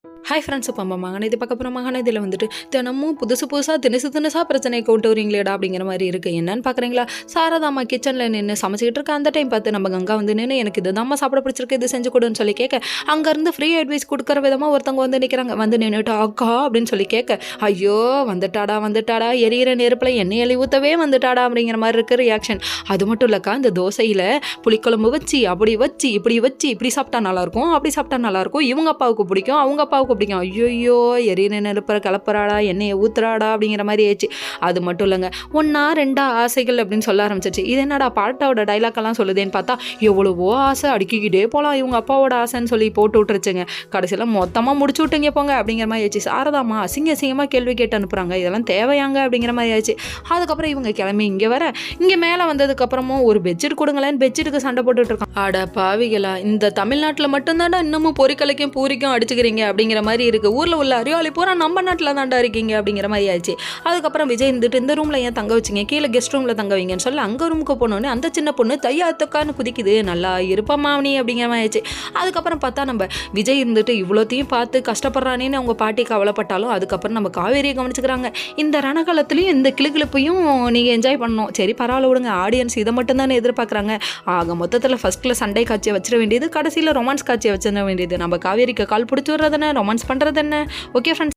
Hi friends, இப்போ நம்ம மகனதி பார்க்க போகிற மகனதியில் வந்துட்டு தினமும் புதுசாக தினசாக பிரச்சனையை கொண்டு வரீங்களேடா அப்படிங்கிற மாதிரி இருக்குது. என்னன்னு பார்க்குறீங்களா? சாரதாம்மா கிச்சனில் நின்று சமைச்சிக்கிட்டு இருக்க அந்த டைம் பார்த்து நம்ம கங்கா வந்து நின்று எனக்கு இது தாம்மா சாப்பிட பிடிச்சிருக்கு, இது செஞ்சு கொடுன்னு சொல்லி கேட்க, அங்கேருந்து ஃப்ரீ அட்வைஸ் கொடுக்குற விதமாக ஒருத்தவங்க வந்து நிற்கிறாங்க. வந்து நின்றுட்டு அக்கா அப்படின்னு சொல்லி கேட்க, ஐயோ வந்துட்டாடா எரியிற நெருப்பில் எண்ணெய் எலி ஊற்றவே வந்துட்டாடா அப்படிங்கிற மாதிரி இருக்குது ரியாக்ஷன். அது மட்டும் இல்லைக்கா, இந்த தோசையில் புளிக்குழம்பு வச்சு இப்படி சாப்பிட்டா நல்லாயிருக்கும், அப்படி சாப்பிட்டா நல்லாயிருக்கும், இவங்க அப்பாவுக்கு பிடிக்கும், அவங்க அப்பாவுக்கு பிடிக்கும். ஐயோ எரியிற நெருப்புற கிளப்புறாடா, எண்ணெயை ஊத்துறாடா அப்படிங்கிற மாதிரி ஆயிடுச்சு. அது மட்டும் இல்லைங்க, 1-2 ஆசைகள் அப்படின்னு சொல்ல ஆரம்பிச்சிச்சு. இது என்னடா பாட்டாவோட டைலாக்கெல்லாம் சொல்லுதேன்னு பார்த்தா எவ்வளவோ ஆசை அடுக்கிக்கிட்டே போகலாம் இவங்க அப்பாவோட ஆசைன்னு சொல்லி போட்டு விட்டுருச்சுங்க. கடைசியில் மொத்தமாக முடிச்சு விட்டுங்க போங்க அப்படிங்கிற மாதிரி ஆயிடுச்சு. சாரதாம்மா அசிங்கமாக கேள்வி கேட்டு அனுப்புகிறாங்க, இதெல்லாம் தேவையாங்க அப்படிங்கிற மாதிரி ஆயிடுச்சு. அதுக்கப்புறம் இவங்க கிளம்பி இங்கே மேலே வந்ததுக்கப்புறமும் ஒரு பெட்ஷீட் கொடுங்களேன், பெட்ஷீட்டுக்கு சண்டை போட்டுட்டு இருக்காங்க. ஆட பாவிகளா, இந்த தமிழ்நாட்டில் மட்டும்தான்டா இன்னமும் பொறிக்கலைக்கும் பூரிக்கும் அடிச்சுக்கிறீங்க அப்படிங்கிற மாதிரி இருக்கு. ஊரில் உள்ள அறிவாளி பூரா நம்ம நாட்டில் தாண்டா இருக்கீங்க அப்படிங்கிற மாதிரி ஆயிடுச்சு. அதுக்கப்புறம் விஜய் இருந்துட்டு இந்த ரூமில் ஏன் தங்க வச்சிங்க, கீழே கெஸ்ட் ரூமில் தங்க வைங்கன்னு சொல்லி அங்கே ரூமுக்கு போனோன்னே அந்த சின்ன பொண்ணு தையாத்துக்கான்னு குதிக்குது, நல்லா இருப்பம்மா நீ அப்படிங்கிற மாதிரி ஆயிடுச்சு. அதுக்கப்புறம் பார்த்தா நம்ம விஜய் இருந்துட்டு இவ்வளோத்தையும் பார்த்து கஷ்டப்படுறானேன்னு அவங்க பாட்டி கவலைப்பட்டாலும் அதுக்கப்புறம் நம்ம காவேரியை கவனிச்சுக்கிறாங்க. இந்த ரணகாலத்துலையும் இந்த கிளுகிழப்பையும் நீங்கள் என்ஜாய் பண்ணணும். சரி பரவாயில்ல விடுங்க, ஆடியன்ஸ் இதை மட்டும் தானே எதிர்பார்க்குறாங்க. ஆக மொத்தத்தில் ஃபர்ஸ்ட்டில் சண்டை காட்சியை வச்சிட வேண்டியது, கடைசியில் ரொமான்ஸ் காட்சியை வச்சிட வேண்டியது. நம்ம காவேரிக்கு கால் பிடிச்சி வர்றதுன்னு ரொமான்ஸ் பண்ணுறது என்ன? Okay friends.